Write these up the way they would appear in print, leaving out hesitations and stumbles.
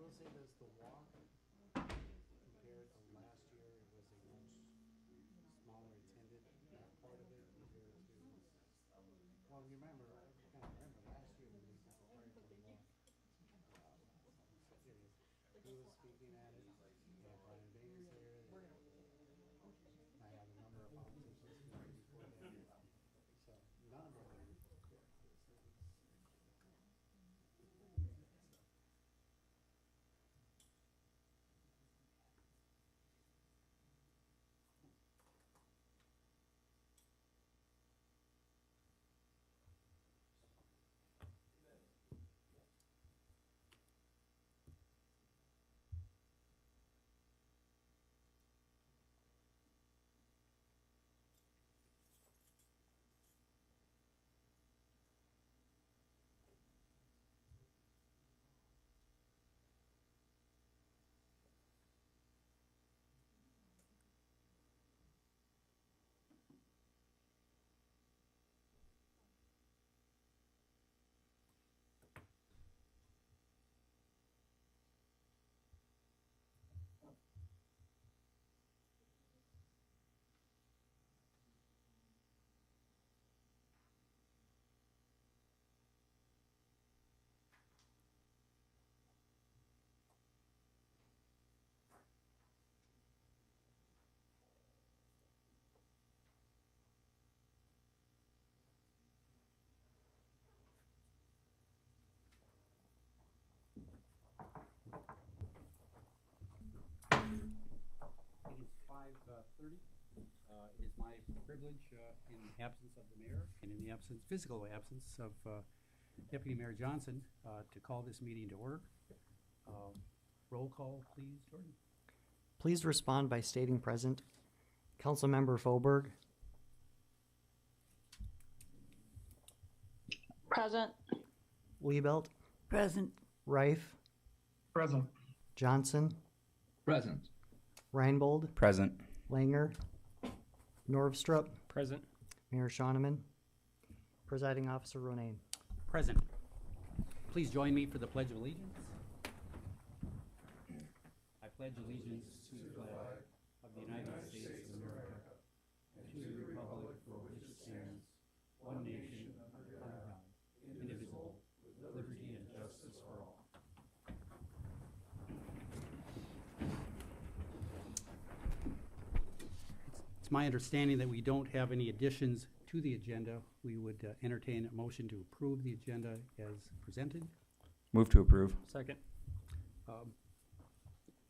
will say this, the walk compared to last year, it was a much smaller attended, that part of it compared to, well, you remember, I kind of remember last year when we were preparing for the walk. He was speaking at it, we had Brian Vegas here, I had a number of politicians speaking before that, so none of them were here. It is 5:30. It is my privilege, in the absence of the mayor and in the physical absence of Deputy Mayor Johnson, to call this meeting to order. Roll call, please, Jordan. Please respond by stating present. Councilmember Foberg, Present. Liebelt, Present. Reif, Present. Johnson, Present. Reinbold, Present. Langer, Norvstrup, Present. Mayor Schauneman, Presiding Officer Ronayne. Present. Please join me for the Pledge of Allegiance. I pledge allegiance to the flag of the United States of America and to the republic for which it stands, one nation, under God, indivisible, with liberty and justice for all. It's my understanding that we don't have any additions to the agenda. We would entertain a motion to approve the agenda as presented. Move to approve. Second.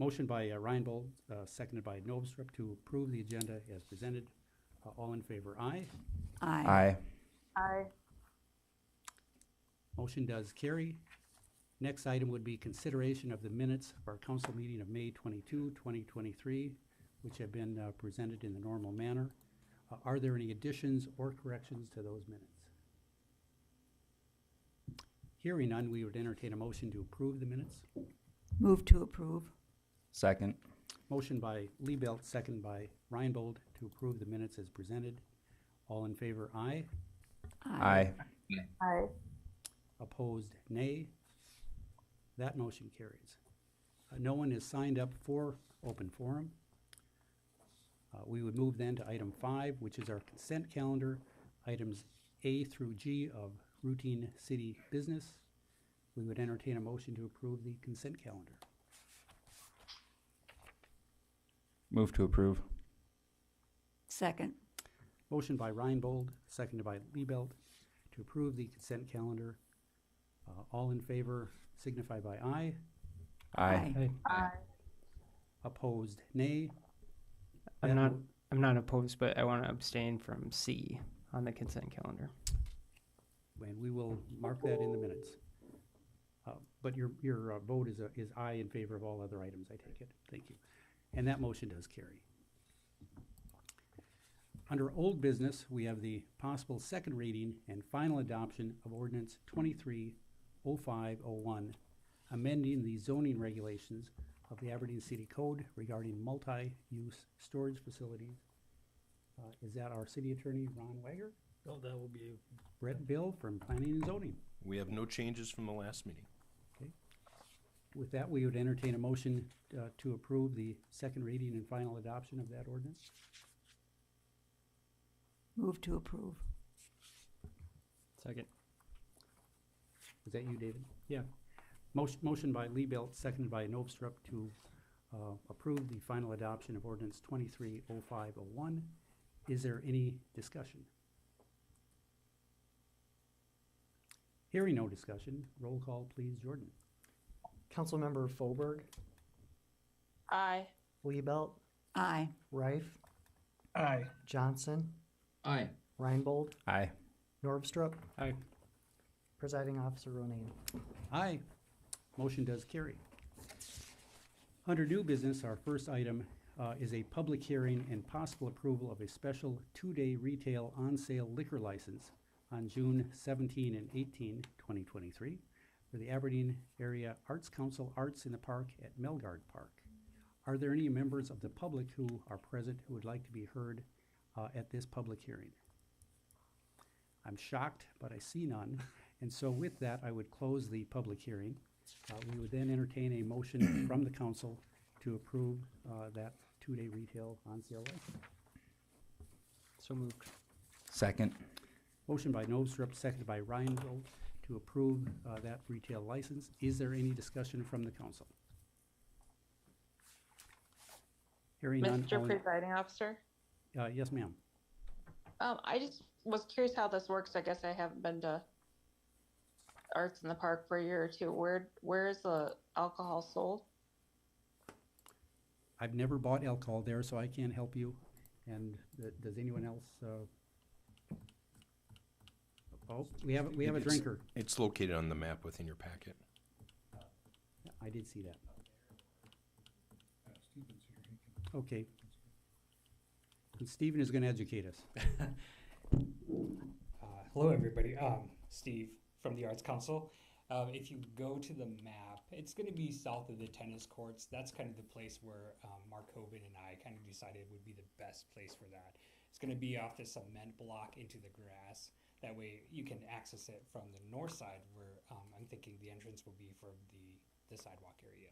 Motion by Reinbold, seconded by Novstrup to approve the agenda as presented. All in favor, aye. Aye. Aye. Motion does carry. Next item would be consideration of the minutes of our council meeting of May 22, 2023, which have been presented in the normal manner. Are there any additions or corrections to those minutes? Hearing none, we would entertain a motion to approve the minutes. Move to approve. Second. Motion by Liebelt, second by Reinbold to approve the minutes as presented. All in favor, aye. Aye. Aye. Opposed, nay. That motion carries. No one is signed up for open forum. We would move then to item 5, which is our consent calendar, items A through G of routine city business. We would entertain a motion to approve the consent calendar. Move to approve. Second. Motion by Reinbold, seconded by Liebelt to approve the consent calendar. All in favor signify by aye. Aye. Aye. Opposed, nay. I'm That not. mo- I'm not opposed, but I want to abstain from C on the consent calendar. And we will mark that in the minutes. But your vote is aye in favor of all other items, I take it. Thank you. And that motion does carry. Under old business, we have the possible second reading and final adoption of ordinance 230501, amending the zoning regulations of the Aberdeen City Code regarding multi-use storage facilities. Is that our city attorney, Ron Wager? No, that will be, Brett Bill from Planning and Zoning. we have no changes from the last meeting. With that, we would entertain a motion to approve the second reading and final adoption of that ordinance. Move to approve. Second. Is that you, David? Yeah. Motion by Liebelt, seconded by Novstrup to approve the final adoption of ordinance 230501. Is there any discussion? Hearing no discussion, roll call please, Jordan. Councilmember Foberg, Aye. Liebelt, Aye. Reif, Aye. Johnson, Aye. Reinbold, Aye. Norvstrup, Aye. Presiding Officer Ronayne. Aye. Motion does carry. Under new business, our first item is a public hearing and possible approval of a special two-day retail on-sale liquor license on June 17 and 18, 2023, for the Aberdeen Area Arts Council Arts in the Park at Melgard Park. Are there any members of the public who are present who would like to be heard at this public hearing? I'm shocked, but I see none. And so with that, I would close the public hearing. We would then entertain a motion from the council to approve that two-day retail on-sale license. So moved. Second. Motion by Novstrup, seconded by Reinbold to approve that retail license. Is there any discussion from the council? Hearing none. Mr. all in- Presiding Officer, Yes, ma'am. I just was curious how this works. I guess I haven't been to Arts in the Park for a year or two. Where is the alcohol sold? I've never bought alcohol there, so I can't help you. And does anyone else? Oh, we have a It's- drinker. It's located on the map within your packet. I did see that. Okay. And Stephen is going to educate us. Hello, everybody. Steve from the Arts Council. If you go to the map, it's going to be south of the tennis courts. That's kind of the place where Mark Hoban and I kind of decided would be the best place for that. It's going to be off the cement block into the grass. That way you can access it from the north side where I'm thinking the entrance will be from the sidewalk area.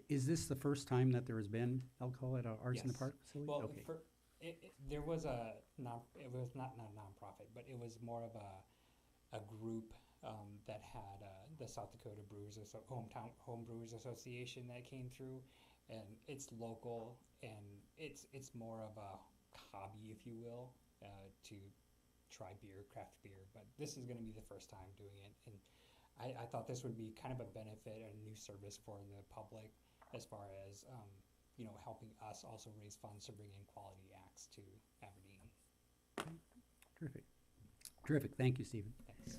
Is this the first time that there has been alcohol at our Arts in the Yes. Park facility? Well, Okay. there was it was not a nonprofit, but it was more of a group that had the South Dakota Home Brewers Association that came through, and it's local and it's more of a hobby, if you will, to try craft beer. But this is going to be the first time doing it, and I thought this would be kind of a benefit, a new service for the public, as far as helping us also raise funds to bring in quality acts to Aberdeen. Terrific. Terrific. Thank you, Stephen. Thanks.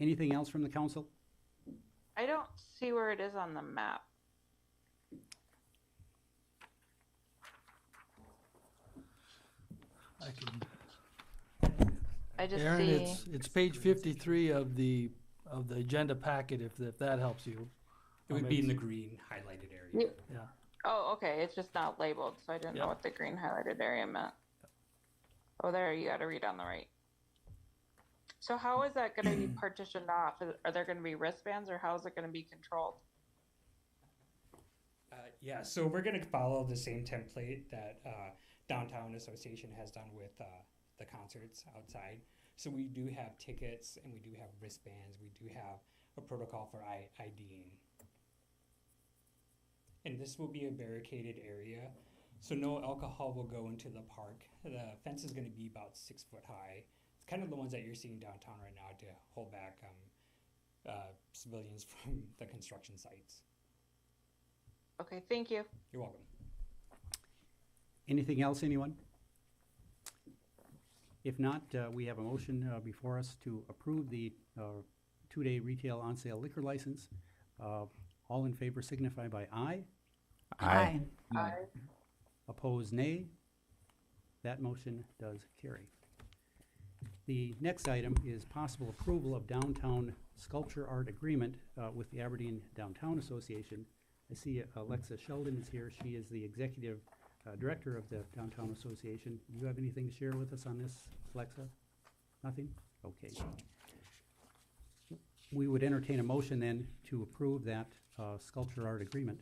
Anything else from the council? I don't see where it is on the map. I can. I just Aaron, see. it's page 53 of the agenda packet, if that helps you. It would be in the green highlighted area. You- Yeah. Oh, okay. It's just not labeled, so I didn't know Yep. what the green highlighted area meant. Oh, there, you got to read on the right. So how is that going to be partitioned off? Are there going to be wristbands, or how is it going to be controlled? Yeah, so we're going to follow the same template that Downtown Association has done with the concerts outside. So we do have tickets and we do have wristbands. We do have a protocol for IDing. And this will be a barricaded area, so no alcohol will go into the park. The fence is going to be about 6 foot high. It's kind of the ones that you're seeing downtown right now to hold back civilians from the construction sites. Okay, thank you. You're welcome. Anything else, anyone? If not, we have a motion before us to approve the two-day retail on-sale liquor license. All in favor signify by aye. Aye. Aye. Opposed, nay. That motion does carry. The next item is possible approval of downtown sculpture art agreement with the Aberdeen Downtown Association. I see Alexa Sheldon is here. She is the executive director of the Downtown Association. Do you have anything to share with us on this, Alexa? Nothing? Okay. We would entertain a motion then to approve that sculpture art agreement.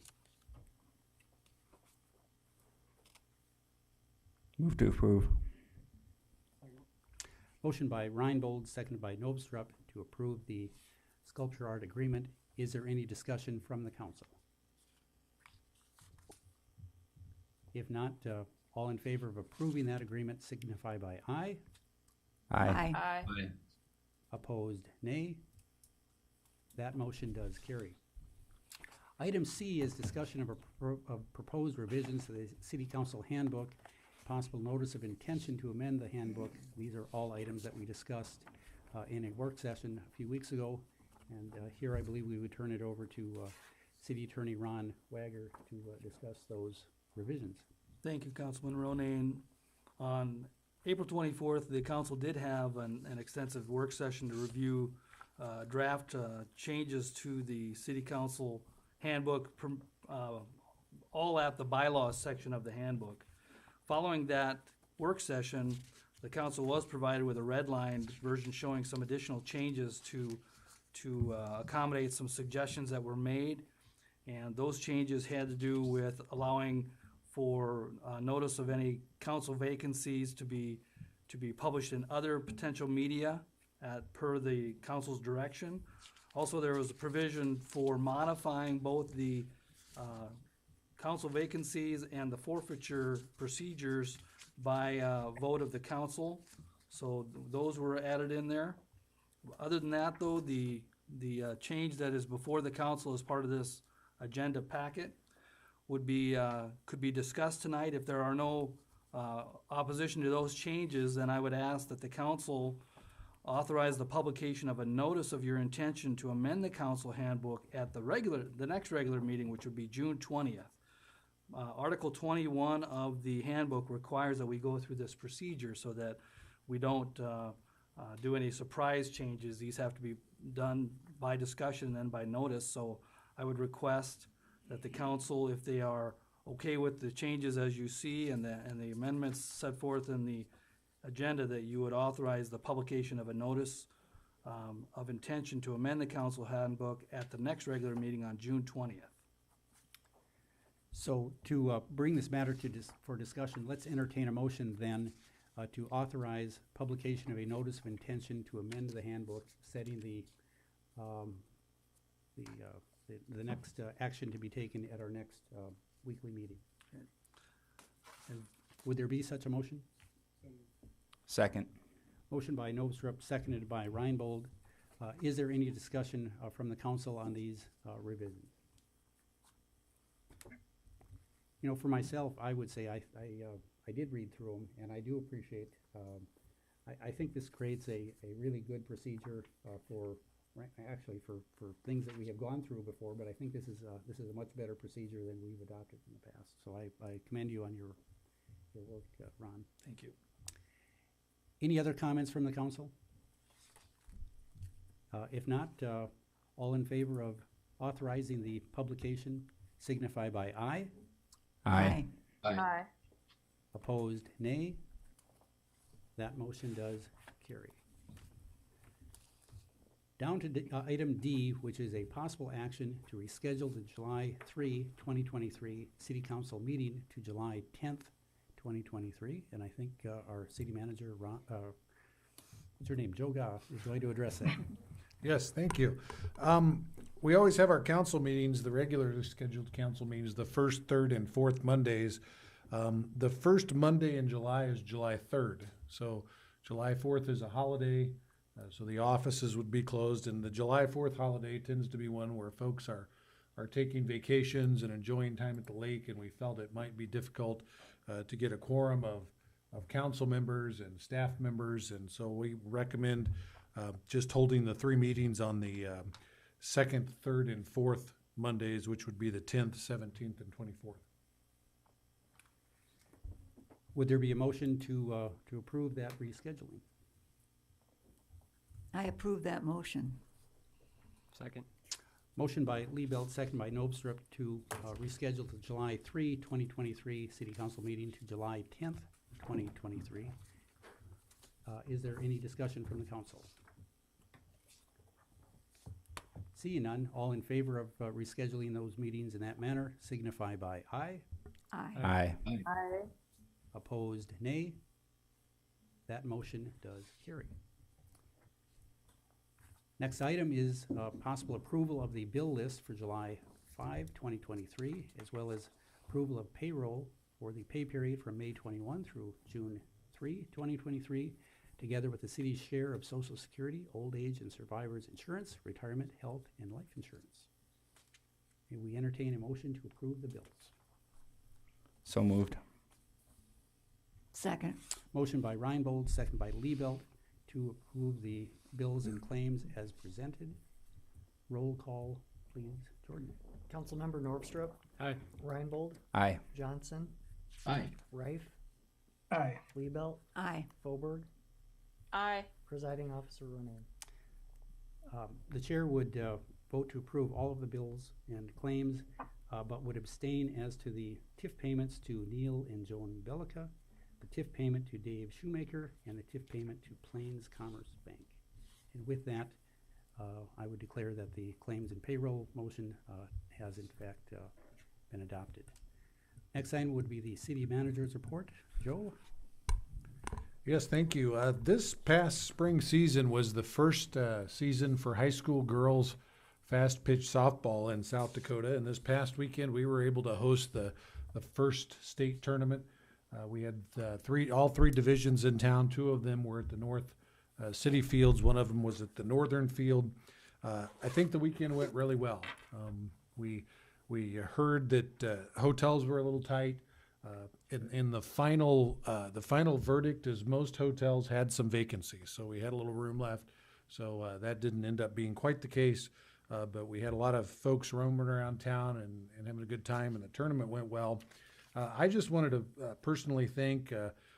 Move to approve. Motion by Reinbold, seconded by Novstrup to approve the sculpture art agreement. Is there any discussion from the council? If not, all in favor of approving that agreement signify by aye. Aye. Aye. Opposed, nay. That motion does carry. Item C is discussion of proposed revisions to the City Council Handbook, possible notice of intention to amend the handbook. These are all items that we discussed in a work session a few weeks ago. And here I believe we would turn it over to City Attorney Ron Wager to discuss those revisions. Thank you, Councilman Ronayne. On April 24th, the council did have an extensive work session to review draft changes to the city council handbook, all at the bylaws section of the handbook. Following that work session, the council was provided with a redlined version showing some additional changes to accommodate some suggestions that were made. And those changes had to do with allowing for notice of any council vacancies to be published in other potential media per the council's direction. Also, there was a provision for modifying both the council vacancies and the forfeiture procedures by vote of the council. So those were added in there. Other than that, though, the change that is before the council as part of this agenda packet would be, could be discussed tonight. If there are no opposition to those changes, then I would ask that the council authorize the publication of a notice of your intention to amend the council handbook at the next regular meeting, which would be June 20th. Article 21 of the handbook requires that we go through this procedure so that we don't do any surprise changes. These have to be done by discussion and then by notice. So I would request that the council, if they are okay with the changes as you see and the amendments set forth in the agenda, that you would authorize the publication of a notice of intention to amend the council handbook at the next regular meeting on June 20th. So to bring this matter for discussion, let's entertain a motion then to authorize publication of a notice of intention to amend the handbook, setting the next action to be taken at our next weekly meeting. And would there be such a motion? Second. Motion by Novstrup, seconded by Reinbold. Is there any discussion from the council on these revisions? You know, for myself, I would say I did read through them, and I do appreciate. I think this creates a really good procedure for things that we have gone through before. But I think this is a much better procedure than we've adopted in the past. So I commend you on your work, Ron. Thank you. Any other comments from the council? If not, all in favor of authorizing the publication signify by aye. Aye. Aye. Opposed, nay. That motion does carry. Down to item D, which is a possible action to reschedule the July 3, 2023 City Council meeting to July 10th, 2023. And I think our city manager, what's her name, Joe Goff, is going to address that. Yes, thank you. We always have our council meetings, the regularly scheduled council meetings, the first, third, and fourth Mondays. The first Monday in July is July 3rd. So July 4th is a holiday, so the offices would be closed. And the July 4th holiday tends to be one where folks are taking vacations and enjoying time at the lake, and we felt it might be difficult to get a quorum of council members and staff members. And so we recommend just holding the three meetings on the second, third, and fourth Mondays, which would be the 10th, 17th, and 24th. Would there be a motion to approve that rescheduling? I approve that motion. Second. Motion by Liebelt, second by Novstrup to reschedule the July 3, 2023 City Council meeting to July 10th, 2023. Is there any discussion from the council? Seeing none, all in favor of rescheduling those meetings in that manner signify by aye. Aye. Aye. Aye. Opposed, nay. That motion does carry. Next item is possible approval of the bill list for July 5, 2023, as well as approval of payroll for the pay period from May 21 through June 3, 2023, together with the city's share of Social Security, old age and survivors insurance, retirement, health, and life insurance. May we entertain a motion to approve the bills? So moved. Second. Motion by Reinbold, second by Liebelt, to approve the bills and claims as presented. Roll call, please, Jordan. Councilmember Norvstrup, Aye. Reinbold, Aye. Johnson, Aye. Reif, Aye. Liebelt, Aye. Fauberg, Aye. Presiding Officer Ronan. The chair would vote to approve all of the bills and claims, but would abstain as to the TIF payments to Neil and Joan Bellica, the TIF payment to Dave Shoemaker, and the TIF payment to Plains Commerce Bank. And with that, I would declare that the claims and payroll motion has in fact been adopted. Next item would be the city manager's report. Joe? Yes, thank you. This past spring season was the first season for high school girls fast pitch softball in South Dakota. And this past weekend, we were able to host the first state tournament. We had all three divisions in town. Two of them were at the North City fields. One of them was at the Northern field. I think the weekend went really well. We heard that hotels were a little tight. In the final verdict is most hotels had some vacancies, so we had a little room left. So that didn't end up being quite the case, but we had a lot of folks roaming around town and having a good time, and the tournament went well. I just wanted to personally thank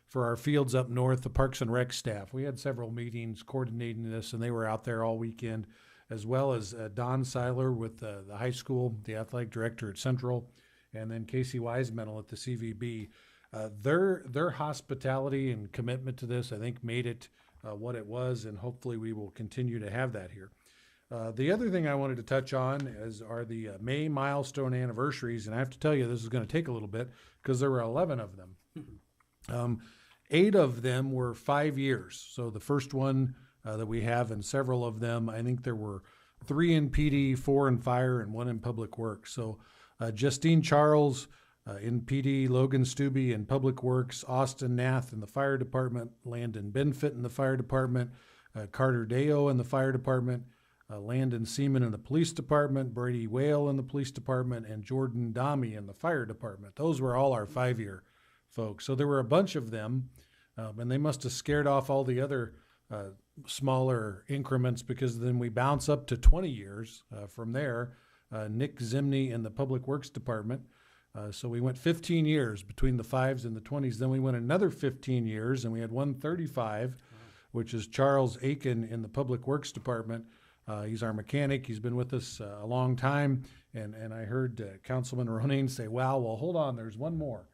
for our fields up north, the Parks and Rec staff. We had several meetings coordinating this, and they were out there all weekend, as well as Don Seiler with the high school, the athletic director at Central, and then Casey Wisemental at the CVB. Their hospitality and commitment to this, I think, made it what it was, and hopefully we will continue to have that here. The other thing I wanted to touch on are the May milestone anniversaries, and I have to tell you, this is going to take a little bit because there were 11 of them. 8 of them were 5 years. So the first one that we have, and several of them, I think there were 3 in PD, 4 in fire, and 1 in public works. So Justine Charles in PD, Logan Stubbe in public works, Austin Nath in the fire department, Landon Benfit in the fire department, Carter Deo in the fire department, Landon Seaman in the police department, Brady Whale in the police department, and Jordan Dami in the fire department. Those were all our 5-year folks. So there were a bunch of them, and they must have scared off all the other smaller increments, because then we bounce up to 20 years from there. Nick Zimney in the public works department. So we went 15 years between the 5s and the 20s. Then we went another 15 years, and we had 135, which is Charles Aiken in the public works department. He's our mechanic. He's been with us a long time. And I heard Councilman Ronan say, wow, well, hold on, there's one more.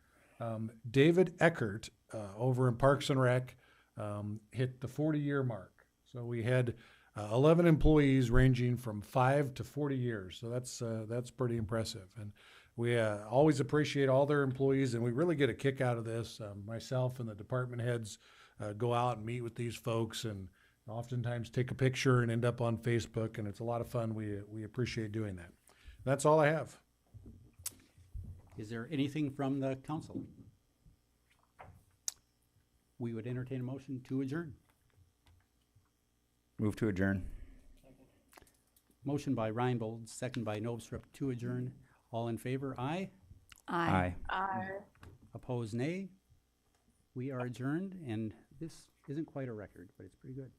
David Eckert over in Parks and Rec hit the 40-year mark. So we had 11 employees ranging from 5 to 40 years. So that's pretty impressive. And we always appreciate all their employees, and we really get a kick out of this. Myself and the department heads go out and meet with these folks, and oftentimes take a picture and end up on Facebook, and it's a lot of fun. We appreciate doing that. That's all I have. Is there anything from the council? We would entertain a motion to adjourn. Move to adjourn. Motion by Reinbold, second by Novstrup to adjourn. All in favor, aye. Aye. Aye. Opposed, nay. We are adjourned, and this isn't quite a record, but it's pretty good.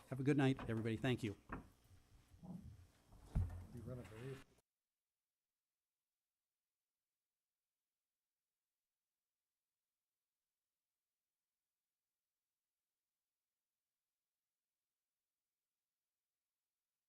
Have a good night, everybody. Thank you. You run it, Dave.